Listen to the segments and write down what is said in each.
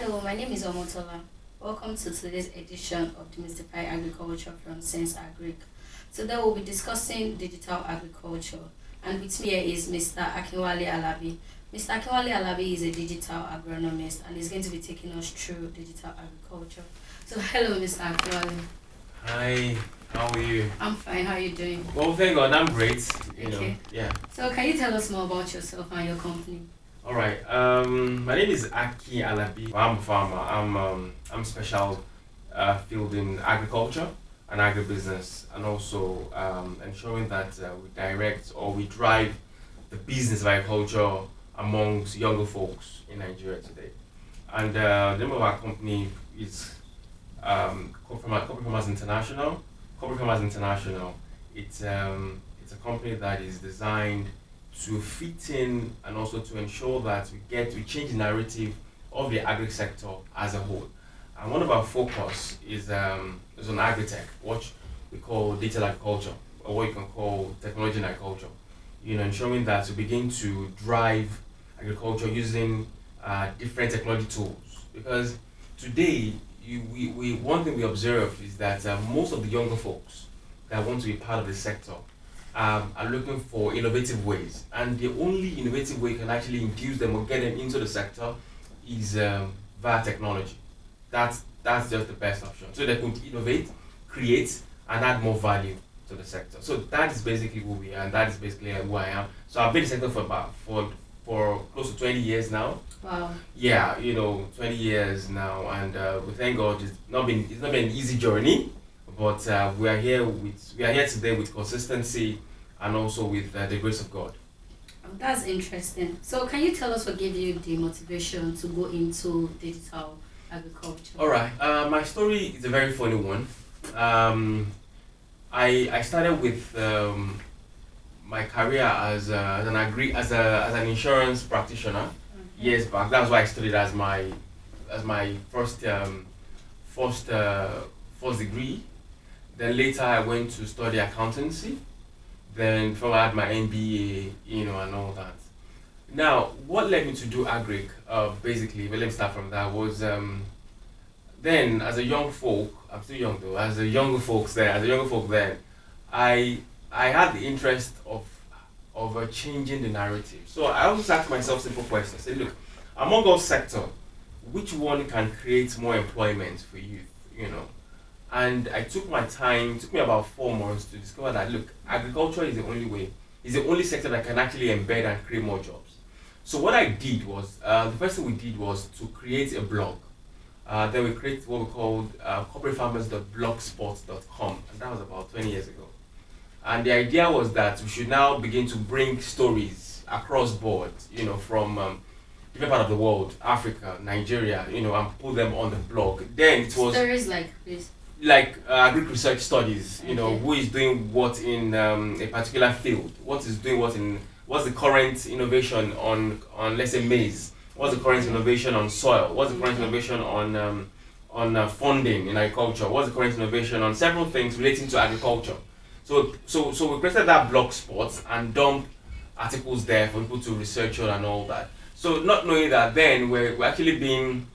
Hello, my name is Omotola. Welcome to today's edition of Demystify Agriculture from Sense Agric. Today we'll be discussing digital agriculture, and with me here is Mr. Akinwale Alabi. Mr. Akinwale Alabi is a digital agronomist and is going to be taking us through digital agriculture. So, hello, Mr. Akinwale. Hi, how are you? I'm fine. How are you doing? Well, thank God, I'm great. Okay. Yeah. So, can you tell us more about yourself and your company? All right. My name is Aki Alabi. I'm a farmer. I'm special field in agriculture and agribusiness, and also ensuring that we direct or we drive the business of agriculture amongst younger folks in Nigeria today. And the name of our company is Corporate Farmers International. Corporate Farmers International. It's a company that is designed to fit in and also to ensure that we change the narrative of the agri sector as a whole. And one of our focus is on agri-tech, what we call digital agriculture, or what you can call technology in agriculture. Ensuring that we begin to drive agriculture using different technology tools. Because today, one thing we observe is that most of the younger folks that want to be part of the sector are looking for innovative ways, and the only innovative way you can actually induce them or get them into the sector is via technology. That's just the best option. So they could innovate, create, and add more value to the sector. So that is basically who we are, and that is basically who I am. So I've been in the sector for close to 20 years now. Wow. Yeah, 20 years now, and we thank God it's not been an easy journey, but we are here today with consistency and also with the grace of God. Oh, that's interesting. So, can you tell us what gave you the motivation to go into digital agriculture? All right. My story is a very funny one. I started with my career as an insurance practitioner years back. That's why I studied as my first degree. Then later I went to study accountancy. Then from I had my MBA, and all that. Now, what led me to do agric, basically, but let me start from that, was then as a young folk, I'm still young though, as a younger folk then, I had the interest of changing the narrative. So I always asked myself simple questions. Say, look, among all sectors, which one can create more employment for youth, And I took my time, it took me about 4 months to discover that, look, agriculture is the only sector that can actually embed and create more jobs. So what I did was, the first thing we did was to create a blog. Then we created what we called corporatefarmers.blogspot.com, and that was about 20 years ago. And the idea was that we should now begin to bring stories across board, from different part of the world, Africa, Nigeria, and put them on the blog. Then it was stories like this. Like agric research studies, Okay. Who is doing what in a particular field, what's the current innovation on let's say maize, what's the current innovation on soil, what's the current innovation on funding in agriculture, what's the current innovation on several things relating to agriculture. So we created that blog spot and dumped articles there for people to research on and all that. So not knowing that then we're actually being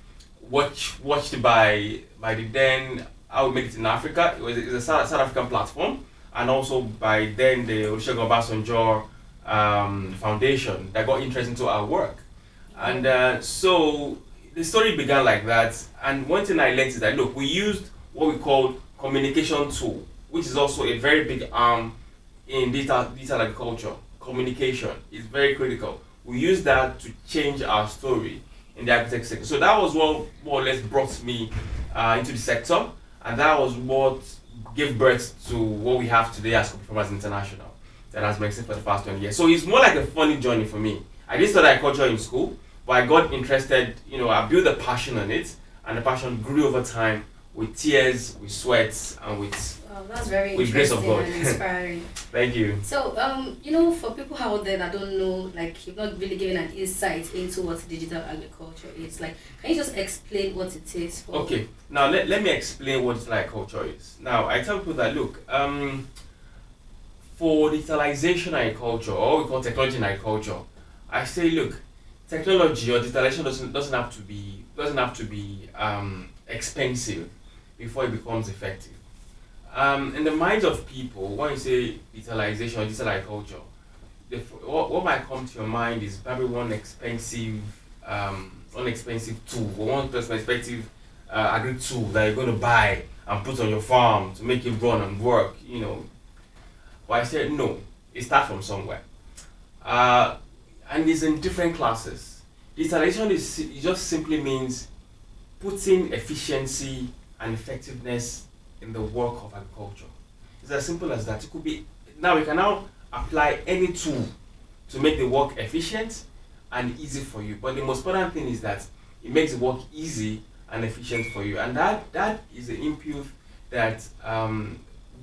watched by the then, how we made it in Africa. It's a South African platform, and also by then the Olusegun Obasanjo Foundation that got interested into our work. And so the story began like that. And one thing I learned is that, look, we used what we call communication tool, which is also a very big arm in digital agriculture. Communication is very critical. We use that to change our story in the agri-tech sector. So that was what more or less brought me into the sector. And that was what gave birth to what we have today as Corporate Farmers International, that has been existing for the past 20 years. So it's more like a funny journey for me. I didn't study agriculture in school, but I got interested, I built a passion on it, and the passion grew over time with tears, with sweats, and with That's very with grace of interesting God. and inspiring. Thank you. So, for people out there that don't know, like you've not really given an insight into what digital agriculture is, like, can you just explain what it is? Okay, now let me explain what digital agriculture is. Now, I tell people that, look, for digitalization agriculture, or we call technology in agriculture, I say, look, technology or digitalization doesn't have to be expensive before it becomes effective. In the minds of people, when you say digitalization or digital agriculture, what might come to your mind is probably one expensive tool or one expensive agri tool that you're going to buy and put on your farm to make it run and work. But I said no. It starts from somewhere, and it's in different classes. Digitalization it just simply means putting efficiency and effectiveness in the work of agriculture. It's as simple as that. It could be now we can now apply any tool to make the work efficient and easy for you. But the most important thing is that it makes the work easy and efficient for you. And that is the input that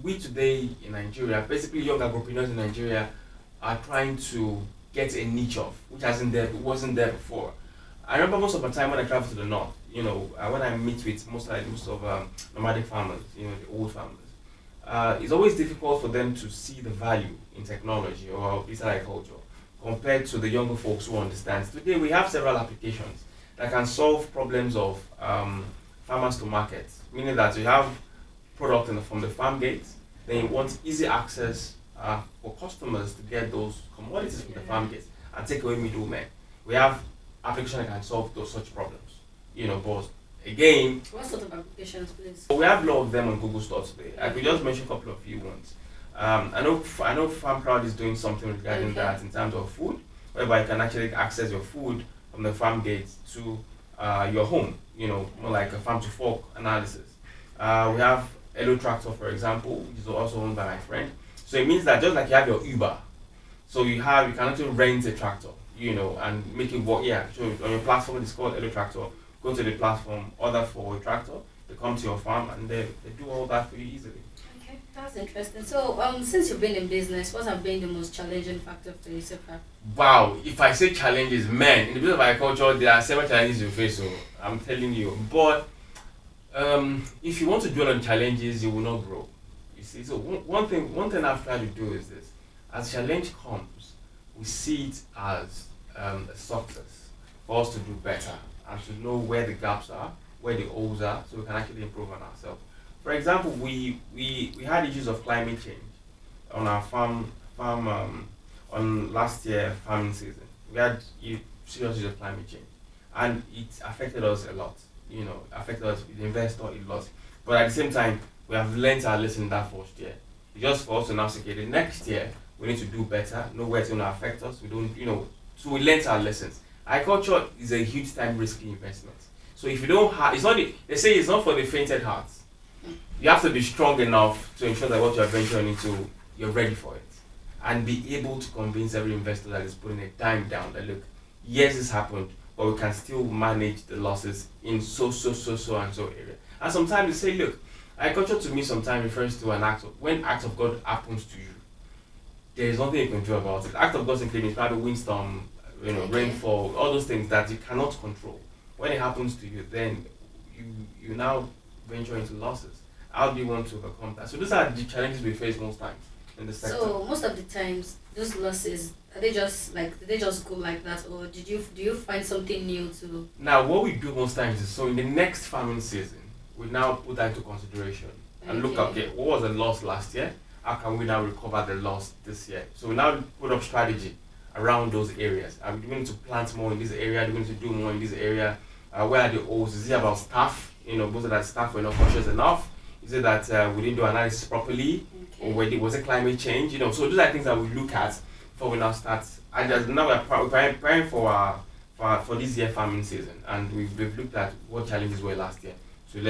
we today in Nigeria, basically young agripreneurs in Nigeria, are trying to get a niche of, which wasn't there before. I remember most of the time when I travel to the north, when I meet with most of nomadic farmers, the old farmers, it's always difficult for them to see the value in technology or digital agriculture compared to the younger folks who understand. Today we have several applications that can solve problems of farmers to market, meaning that you have product from the farm gate, then you want easy access for customers to get those commodities from the farm gate and take away middlemen. We have applications that can solve such problems. But again, What sort of applications, please? we have a lot of them on Google Store today. I could just mention a couple of few ones. I know FarmCrowd is doing something regarding that in terms of food, whereby you can actually access your food from the farm gate to your home. More like a farm to fork analysis. We have Elo Tractor, for example, which is also owned by my friend. So it means that just like you have your Uber, so you can actually rent a tractor, and make it work. Yeah, so on your platform it's called Elo Tractor. Go to the platform, order for a tractor, they come to your farm, and they do all that for you easily. Okay, that's interesting. So, since you've been in business, what have been the most challenging factor for you so far? Wow, if I say challenges, man, in the business of agriculture, there are several challenges you face, so I'm telling you. But if you want to dwell on challenges, you will not grow. You see, so one thing I've tried to do is this: as challenge comes, we see it as a success for us to do better and to know where the gaps are, where the holes are, so we can actually improve on ourselves. For example, we had issues of climate change on our farm on last year farming season. We had serious issues of climate change, and it affected us a lot. Affected us, the investor a lot. But at the same time, we have learned our lesson that first year. It's just for us to now say, okay, the next year we need to do better. Know where it's going to affect us. We don't, so we learned our lessons. Agriculture is a huge time risky investment. So if you don't have, they say it's not for the fainted hearts. You have to be strong enough to ensure that what you're venturing into, you're ready for it. And be able to convince every investor that is putting a dime down that, look, yes, this happened, but we can still manage the losses in so and so area. And sometimes they say, look, agriculture to me sometimes refers to when act of God happens to you, there is nothing you can do about it. Act of God includes probably windstorm, rainfall, all those things that you cannot control. When it happens to you, then you now venture into losses. How do you want to overcome that? So those are the challenges we face most times in the sector. So most of the times, those losses, did they just go like that, or do you find something new to? Now, what we do most times is, so in the next farming season, we now put that into consideration and look, okay, what was the loss last year? How can we now recover the loss this year? So we now put up strategy around those areas. Are we going to plant more in this area? Are we going to do more in this area? Where are the holes? Is it about staff? Most of that staff were not conscious enough. Is it that we didn't do analysis properly? Or was it climate change? So those are things that we look at before we now start. And now we're preparing for this year farming season, and we've looked at what challenges were last year to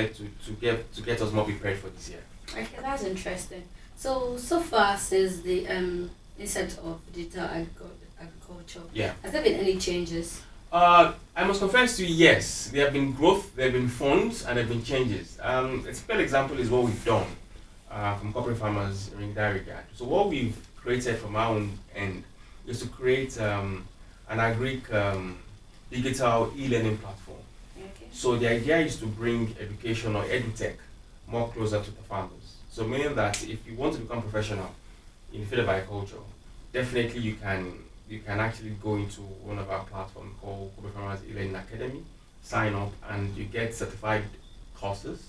get us more prepared for this year. Okay, that's interesting. So far since the incept of digital agriculture, has there been any changes? I must confess to you, yes, there have been growth, there have been funds, and there have been changes. A typical example is what we've done from corporate farmers in that regard. So what we've created from our own end is to create an agri digital e-learning platform. Okay. So the idea is to bring education or edutech more closer to the farmers. So meaning that if you want to become professional in the field of agriculture, definitely you can you can actually go into one of our platforms called Corporate Farmers E-Learning Academy, sign up, and you get certified courses.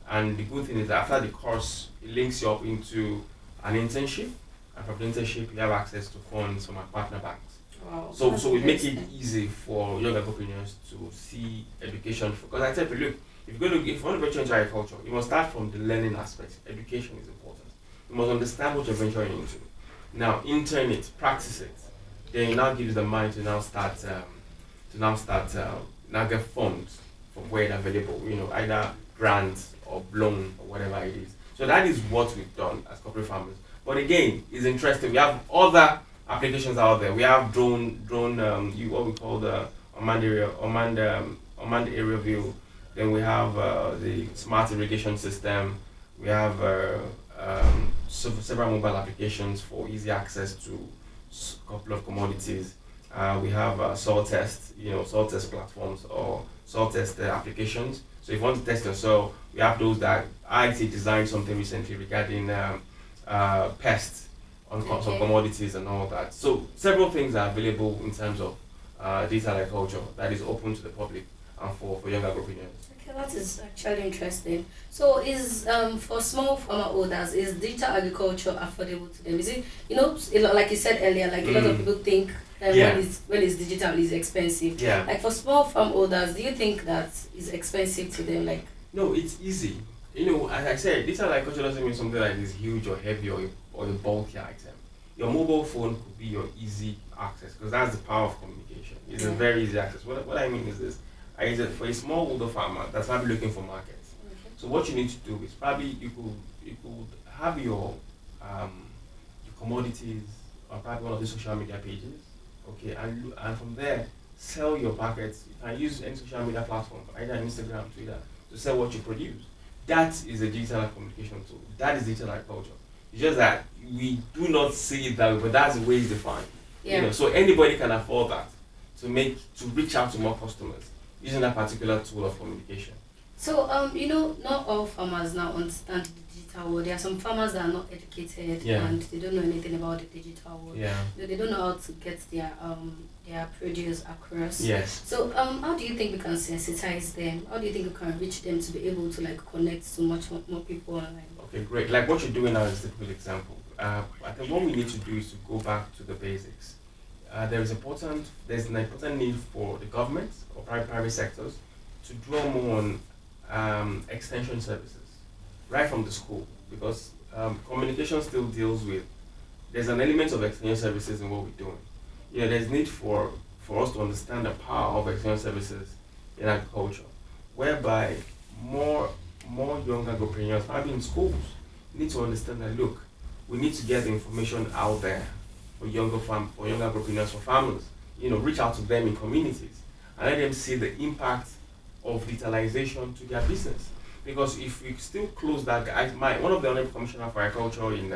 And the good thing is that after the course, it links you up into an internship, and from the internship, you have access to funds from our partner banks. Wow. So we make it interesting. easy for young entrepreneurs to see education. Because I tell people, look, if you want to venture into agriculture, you must start from the learning aspect. Education is important. You must understand what you're venturing into. Now, intern it, practice it. Then it now gives the mind to now now get funds from where it's available. Either grants or loan or whatever it is. So that is what we've done as corporate farmers. But again, it's interesting. We have other applications out there. We have what we call the unmanned area view. Then we have the smart irrigation system. We have several mobile applications for easy access to a couple of commodities. We have soil test platforms or soil test applications. So if you want to test your soil, we have those that I actually designed something recently regarding pests on some commodities and all that. So several things are available in terms of digital agriculture that is open to the public and for young agripreneurs. Okay, that is actually interesting. So, is for small farmer owners, is digital agriculture affordable to them? Is it, like you said earlier, like a lot of people think Yeah. when it's digital is expensive. Yeah. Like for small farm owners, do you think that is expensive to them? Like, No, it's easy. As I said, digital agriculture doesn't mean something like this huge or heavy or a bulky item. Your mobile phone could be your easy access because that's the power of communication. It's a very easy access. What I mean is this. For a smallholder farmer that's probably looking for markets. okay. So what you need to do is probably you could have your commodities on probably one of the social media pages, okay, and from there sell your packets. You can use any social media platform, either Instagram, Twitter, to sell what you produce. That is a digital communication tool. That is digital agriculture. It's just that we do not see it that way, but that's the way it's defined. Yeah. So anybody can afford that to reach out to more customers using that particular tool of communication. So, not all farmers now understand the digital world. There are some farmers that are not educated and they don't know anything about the digital world. Yeah. They don't know how to get their produce across. Yes. So, how do you think we can sensitize them? How do you think we can reach them to be able to connect to much more people online? Okay, great. Like what you're doing now is a typical example. I think what we need to do is to go back to the basics. There's an important need for the government or private sectors to draw more on extension services right from the school, because communication still deals with, there's an element of extension services in what we're doing. There's need for us to understand the power of extension services in agriculture, whereby more young agripreneurs, probably in schools, need to understand that, look, we need to get the information out there for young agripreneurs, for farmers. Reach out to them in communities and let them see the impact of digitalization to their business. Because if we still close that, one of the honorable commissioner for agriculture in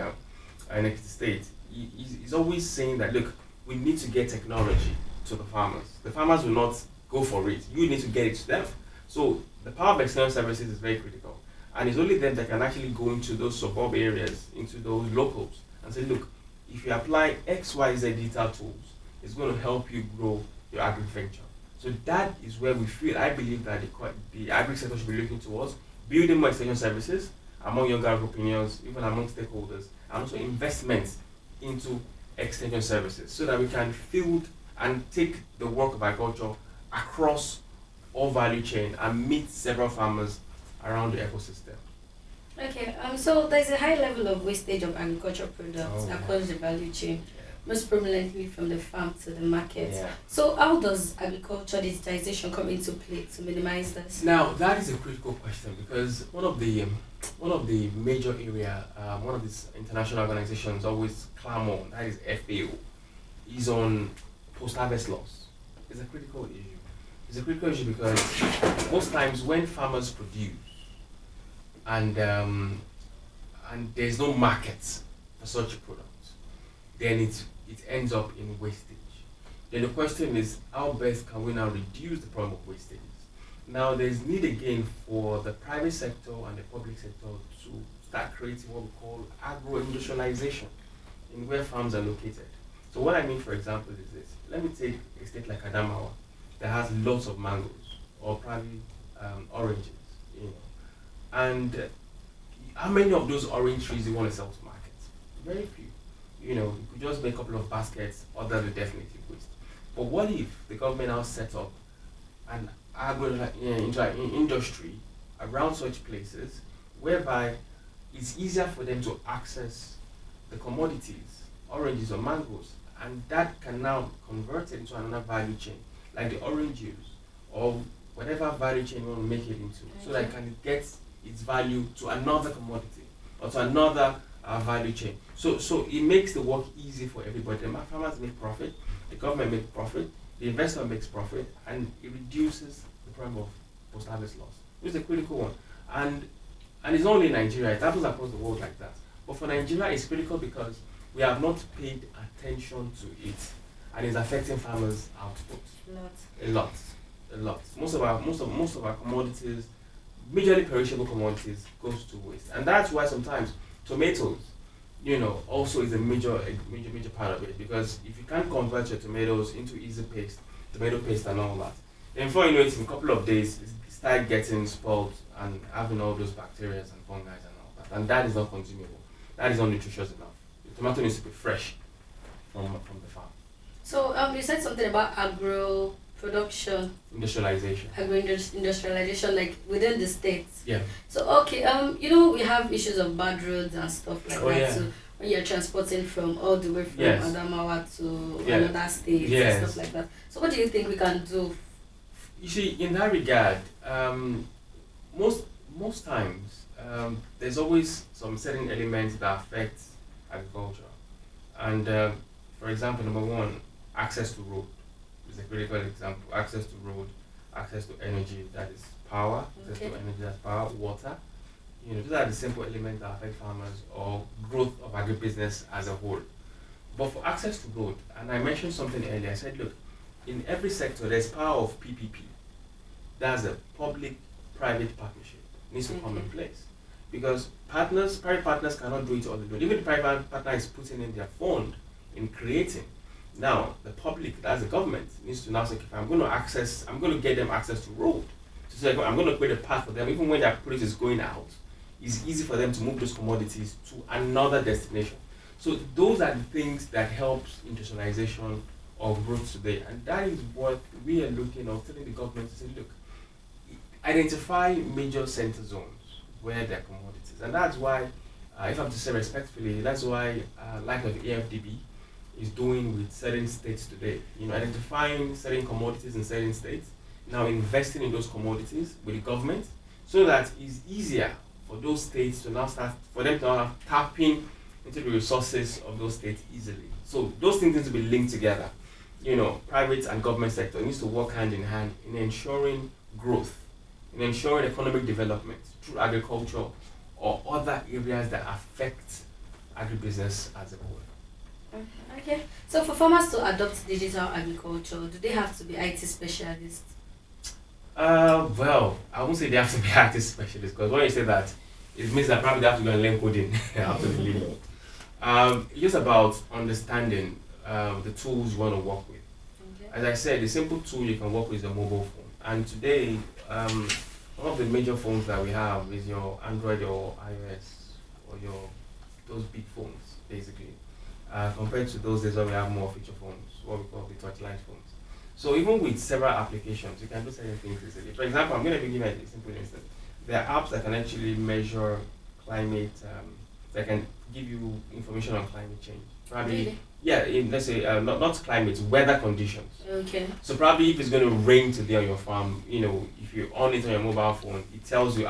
Ekiti State, he's always saying that, look, we need to get technology to the farmers. The farmers will not go for it. You need to get it to them. So the power of external services is very critical. And it's only them that can actually go into those suburb areas, into those locals, and say, look, if you apply XYZ digital tools, it's going to help you grow your agri-venture. So that is where I believe that the agri sector should be looking towards, building more extension services among younger entrepreneurs, even among stakeholders, and also investments into extension services so that we can field and take the work of agriculture across all value chain and meet several farmers around the ecosystem. Okay, so there's a high level of wastage of agricultural products across the value chain, most prominently from the farm to the market. Yeah. So how does agriculture digitization come into play to minimize this? Now that is a critical question, because one of the major area, one of these international organizations always clamor on, that is FAO, is on post-harvest loss. It's a critical issue. It's a critical issue because most times when farmers produce and there's no market for such a product, then it ends up in wastage. Then the question is, how best can we now reduce the problem of wastage? Now there's need again for the private sector and the public sector to start creating what we call agro-industrialization in where farms are located. So what I mean, for example, is this. Let me take a state like Adamawa that has lots of mangoes or probably oranges, you know. And how many of those orange trees do you want to sell to market? Very few. You know, you could just make a couple of baskets, others will definitely waste. But what if the government now set up an industry around such places whereby it's easier for them to access the commodities, oranges or mangoes, and that can now convert it into another value chain, like the orange juice or whatever value chain you want to make it into, so that it can get its value to another commodity or to another value chain. So it makes the work easy for everybody. The farmers make profit, the government makes profit, the investor makes profit, and it reduces the problem of post-harvest loss, which is a critical one. And it's not only in Nigeria, it happens across the world like that. But for Nigeria, it's critical because we have not paid attention to it, and it's affecting farmers' output. A lot. Most of our commodities, majorly perishable commodities, goes to waste, and that's why sometimes tomatoes, you know, also is a major part of it, because if you can't convert your tomatoes into tomato paste and all that, then before you know it, in a couple of days, it start getting spoiled and having all those bacteria and fungi and all that, and that is not consumable. That is not nutritious enough. The tomato needs to be fresh from the farm. So you said something about agro production, industrialization, like within the states. Yeah. So okay, you know, we have issues of bad roads and stuff like that. Yeah. So when you're transporting from all the way from Adamawa to Yeah. another state and stuff like that. So what do you think we can do? You see, in that regard, most times there's always some certain elements that affect agriculture, and for example, number one, access to road is a critical example. Access to road, access to energy, that is power, access to energy, that's power, water. You know, those are the simple elements that affect farmers or growth of agribusiness as a whole. But for access to road, and I mentioned something earlier, I said, look, in every sector there's power of PPP. That's a public-private partnership. It needs to come in place. Because private partners cannot do it all alone. Even the private partner is putting in their fund in creating. Now, the public, that's the government, needs to now say, I'm going to get them access to road. So I'm going to create a path for them, even when their produce is going out, it's easy for them to move those commodities to another destination. So those are the things that helps industrialization of growth today. And that is what we are looking at, telling the government to say, look, identify major center zones where there are commodities. And that's why, if I'm to say respectfully, that's why like of AFDB is doing with certain states today. You know, identifying certain commodities in certain states, now investing in those commodities with the government, so that it's easier for those states to now for them to now tapping into the resources of those states easily. So those things need to be linked together. You know, private and government sector needs to work hand in hand in ensuring growth, in ensuring economic development through agriculture or other areas that affect agribusiness as a whole. Okay, so for farmers to adopt digital agriculture, do they have to be IT specialists? Well, I won't say they have to be IT specialists, because when you say that, it means that probably they have to go and learn coding. Absolutely. It's just about understanding the tools you want to work with. Okay. As I said, the simple tool you can work with is a mobile phone. And today, one of the major phones that we have is your Android or iOS or those big phones, basically. Compared to those days where we have more feature phones, what we call the touchline phones. So even with several applications, you can do certain things easily. For example, I'm going to give you a simple instance. There are apps that can actually measure climate, that can give you information on climate change. Probably, really? Yeah, let's say, not climate, weather conditions. Okay. So probably if it's going to rain today on your farm, you know, if you're on it on your mobile phone, it tells you,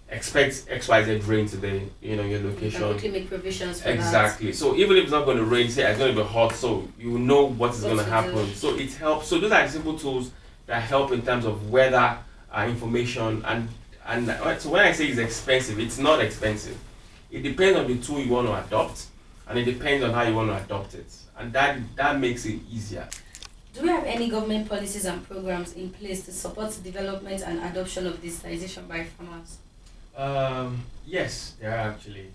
expect XYZ rain today, you know, your location. You can quickly make provisions for that. Exactly. So even if it's not going to rain, say it's going to be hot, so you know what is going to happen. So it helps. So those are the simple tools that help in terms of weather information. And so when I say it's expensive, it's not expensive. It depends on the tool you want to adopt, and it depends on how you want to adopt it. And that makes it easier. Do we have any government policies and programs in place to support the development and adoption of digitalization by farmers? Yes, there are actually.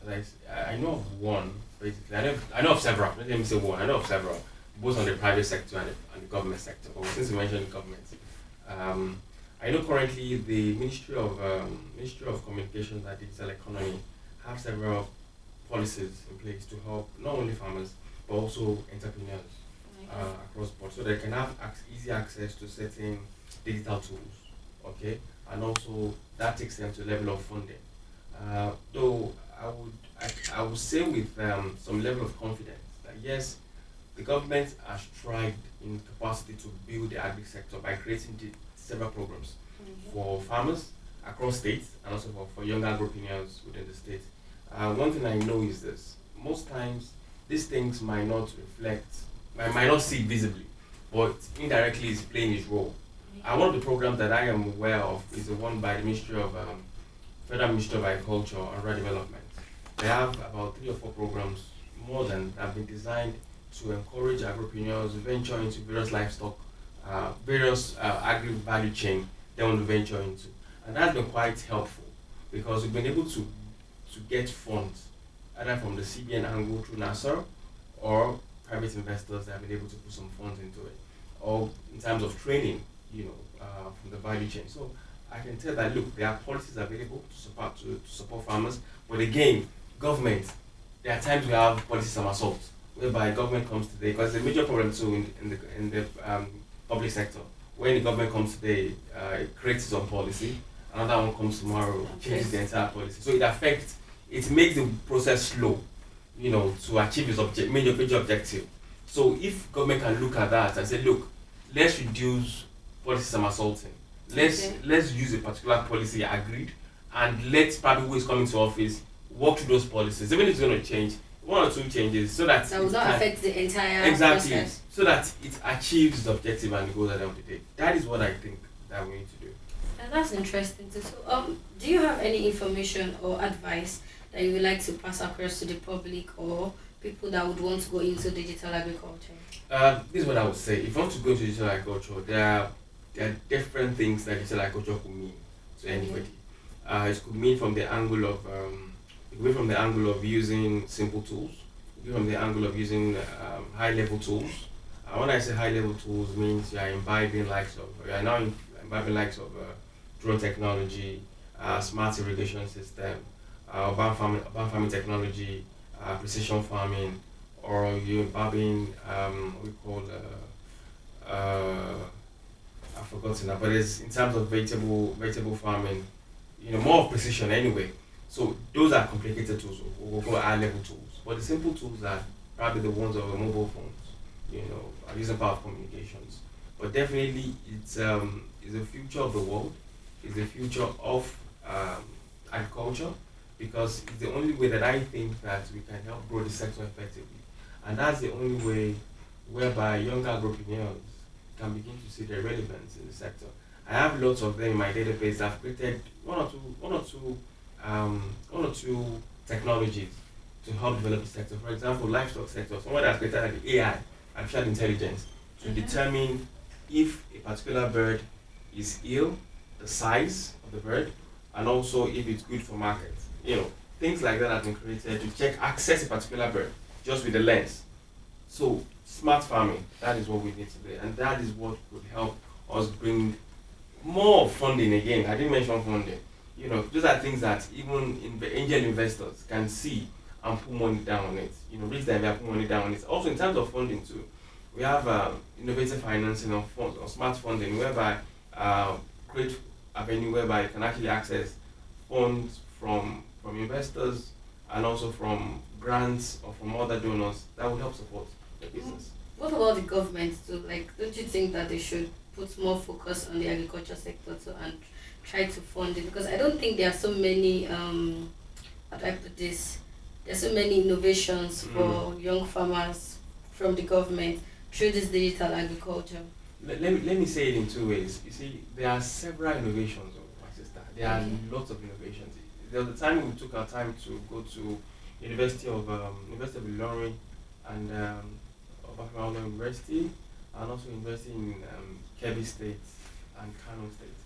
I know of one, basically. I know of several. Let me say one. I know of several, both on the private sector and the government sector. But since you mentioned government, um, I know currently the Ministry of Communications and Digital Economy have several policies in place to help not only farmers but also entrepreneurs across board, so they can have easy access to certain digital tools. Okay, and also that takes them to a level of funding. Though I would say with some level of confidence that yes, the government has tried in capacity to build the agri sector by creating several programs for farmers across states and also for young agripreneurs within the state. One thing I know is this: most times these things might not reflect, might not see it visibly, but indirectly it's playing its role. And one of the programs that I am aware of is the one by the Federal Ministry of Agriculture and Rural Development. They have about 3 or 4 programs, more than, have been designed to encourage agripreneurs to venture into various livestock, various agri value chain they want to venture into. And that's been quite helpful because we've been able to get funds either from the CBN angle through NASA or private investors that have been able to put some funds into it, or in terms of training, from the value chain. So I can tell that look, there are policies available to support farmers, but again, government, there are times we have policy somersault, whereby government comes today, because the major problem too in the public sector, when the government comes today, it creates its own policy, another one comes tomorrow, changes the entire policy. So it makes the process slow, to achieve its major objective. So if government can look at that and say, look, let's reduce policy somersaulting. Let's use a particular policy agreed, and let probably who is coming to office work through those policies. Even if it's going to change 1 or 2 changes, so that will not affect the entire process. So that it achieves the objective and the goal at the end of the day. That is what I think that we need to do. And that's interesting too. So, do you have any information or advice that you would like to pass across to the public or people that would want to go into digital agriculture? This is what I would say. If you want to go into digital agriculture, there are different things that digital agriculture could mean to anybody. It could mean from the angle of using simple tools. It could be from the angle of using high-level tools. When I say high-level tools, means you are now imbibing likes of drone technology, smart irrigation system, urban farming technology, precision farming, or you imbibing what we call I've forgotten now, but it's in terms of vegetable farming, more of precision anyway. So those are complicated tools, we'll call high-level tools. But the simple tools are probably the ones of the mobile phones, are using power of communications. But definitely it's the future of the world, it's the future of agriculture, because it's the only way that I think that we can help grow the sector effectively. And that's the only way whereby young agripreneurs can begin to see their relevance in the sector. I have lots of them in my database. I've created one or two technologies to help develop the sector. For example, livestock sector. Someone has created an AI, artificial intelligence, to determine if a particular bird is ill, the size of the bird, and also if it's good for market. Things like that have been created to access a particular bird just with the lens. So smart farming, that is what we need today, and that is what could help us bring more funding again. I didn't mention funding. Those are things that even angel investors can see and put money down on it. Reach them and put money down on it. Also, in terms of funding too, we have innovative financing or funds or smart funding, whereby create avenue whereby you can actually access funds from investors and also from grants or from other donors that will help support the business. What about the government too? Don't you think that they should put more focus on the agriculture sector too and try to fund it? Because I don't think there are so many how do I put this? There's so many innovations for young farmers from the government through this digital agriculture. Let me say it in 2 ways. You see, there are several innovations, my sister. There are lots of innovations. There was a time we took our time to go to University of Ilorin and Obafemi University, and also University in Kebbi State and Kano State.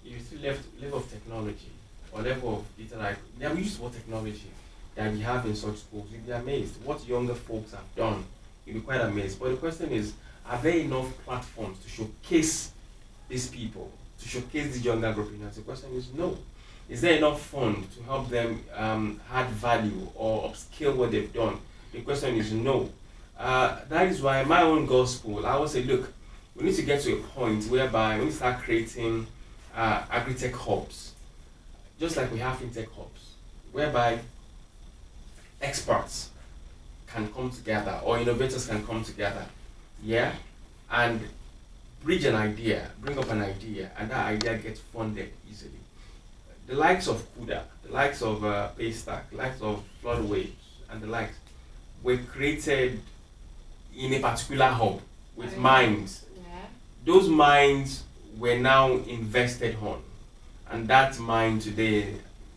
You see level of technology or level of digital, we use what technology, that you have in such schools, you'll be amazed. What younger folks have done, you'll be quite amazed. But the question is, are there enough platforms to showcase these people, to showcase these younger entrepreneurs? The question is no. Is there enough fund to help them add value or upskill what they've done? The question is no. That is why my own gospel, I would say, look, we need to get to a point whereby we start creating agri-tech hubs, just like we have fintech hubs, whereby experts can come together or innovators can come together, yeah, and bring up an idea, and that idea gets funded easily. The likes of Kuda, the likes of Paystack, the likes of Floodwaves, and the likes were created in a particular hub with mines. Yeah. Those mines were now invested on, and that mine today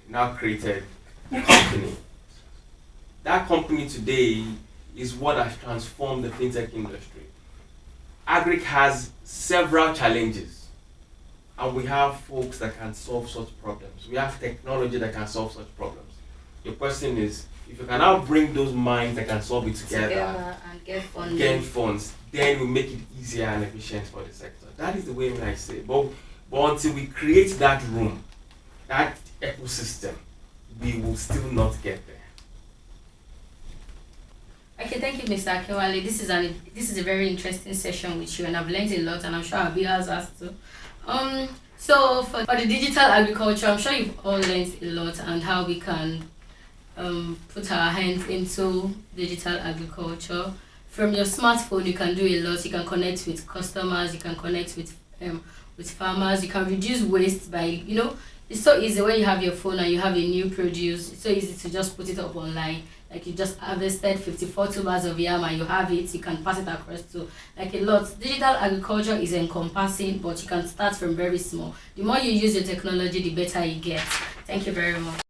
now created a company. That company today is what has transformed the fintech industry. Agric has several challenges, and we have folks that can solve such problems. We have technology that can solve such problems. The question is, if you can now bring those minds that can solve it together and get funding. Get funds, then we make it easier and efficient for the sector. That is the way I say. But until we create that room, that ecosystem, we will still not get there. Okay, thank you, Mr. Akinwale. This is a very interesting session with you, and I've learned a lot, and I'm sure our viewers has too. So for the digital agriculture, I'm sure you've all learned a lot and how we can put our hands into digital agriculture. From your smartphone, you can do a lot. You can connect with customers. You can connect with farmers. You can reduce waste by, it's so easy when you have your phone and you have a new produce. It's so easy to just put it up online. Like you just harvested 54 tubers of yam and you have it. You can pass it across to like a lot. Digital agriculture is encompassing, but you can start from very small. The more you use your technology, the better you get. Thank you very much.